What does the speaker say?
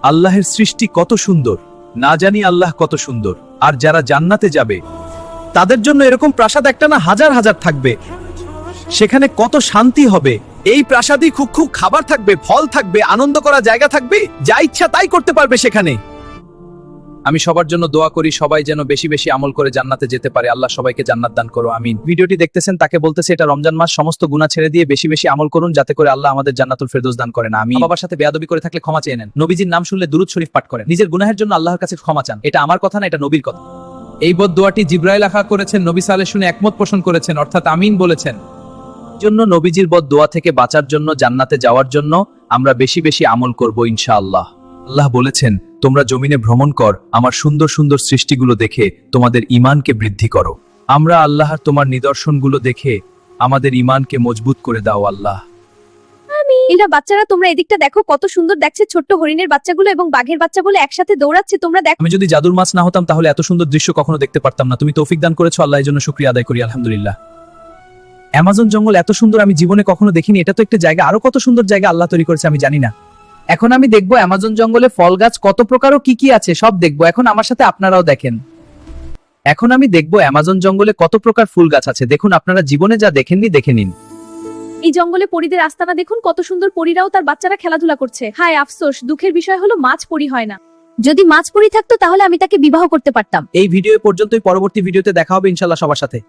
আল্লাহের সৃষ্টি কত সুন্দর, না জানি আল্লাহ কত সুন্দর। আর যারা জান্নাতে যাবে তাদের জন্য এরকম প্রাসাদ একটা না হাজার হাজার থাকবে। সেখানে কত শান্তি হবে। এই প্রাসাদে খুব খুব খাবার থাকবে, ফল থাকবে, আনন্দ করা জায়গা থাকবে, যা ইচ্ছা তাই করতে পারবে সেখানে। আমি সবার জন্য দোয়া করি, সবাই যেন বেশি বেশি আমল করে জান্নাতে যেতে পারে। আল্লাহ সবাইকে জান্নাত দান করো, আমিন। ভিডিওটি দেখতেছেন তাকে বলতেছে এটা রমজান মাস, সমস্ত গুনাহ ছেড়ে দিয়ে বেশি বেশি আমল করুন, যাতে করে আল্লাহ আমাদের জান্নাতুল ফেরদৌস দান করেন, আমিন। বাবার সাথে বেয়াদবি করে থাকলে ক্ষমা চেয়ে নেন। নবীজির নাম শুনলে দুরূদ শরীফ পাঠ করেন। নিজের গুনাহের জন্য আল্লাহর কাছে ক্ষমা চান। এটা আমার কথা না, এটা নবীর কথা। এই বদদোয়াটি জিবরাইল আখা করেছেন, নবী সালেহ শুনে একমত পোষণ করেছেন, অর্থাৎ আমিন বলেছেন। জন্য নবীজির বদদোয়া থেকে বাঁচার জন্য, জান্নাতে যাওয়ার জন্য আমরা বেশি বেশি আমল করব ইনশাআল্লাহ। আল্লাহ বলেছেন, তোমরা জমিনে ভ্রমণ কর, আমার সুন্দর সুন্দর সৃষ্টিগুলো দেখে তোমাদের ঈমানকে বৃদ্ধি করো। আমরা আল্লাহর তোমার নিদর্শনগুলো দেখে আমাদের ঈমানকে মজবুত করে দাও আল্লাহ। এরা বাচ্চারা, তোমরা এদিকটা দেখো কত সুন্দর দেখছে। ছোট্ট হরিণের বাচ্চাগুলো এবং বাঘের বাচ্চাগুলো একসাথে দৌড়াচ্ছে, তোমরা দেখো। আমি যদি জাদুর মাছ না হতাম তাহলে এত সুন্দর দৃশ্য কখনো দেখতে পারতাম না। তুমি তৌফিক দান করেছো আল্লাহ, এর জন্য শুকরিয়া আদায় করি, আলহামদুলিল্লাহ। অ্যামাজন জঙ্গল এত সুন্দর আমি জীবনে কখনো দেখিনি। এটা তো একটা জায়গা, আরো কত সুন্দর জায়গা আল্লাহ তৈরি করেছে আমি জানি না। এখন আমি দেখবো অ্যামাজন জঙ্গলে ফল গাছ কত প্রকার ও কি কি আছে সব দেখবো। এখন আমার সাথে আপনারাও দেখেন। এখন আমি দেখবো অ্যামাজন জঙ্গলে কত প্রকার ফুল গাছ আছে। দেখুন, আপনারা জীবনে যা দেখেননি দেখে নিন। এই জঙ্গলে পরীদের আস্তানা দেখুন, কত সুন্দর। পরীরাও তার বাচ্চারা খেলাধুলা করছে। হায় আফসোস, দুঃখের বিষয় হলো মাছ পরী হয় না। যদি মাছ পরী থাকতো তাহলে আমি তাকে বিবাহ করতে পারতাম। এই ভিডিও পর্যন্তই, পরবর্তী ভিডিওতে দেখা হবে ইনশাআল্লাহ সবার সাথে।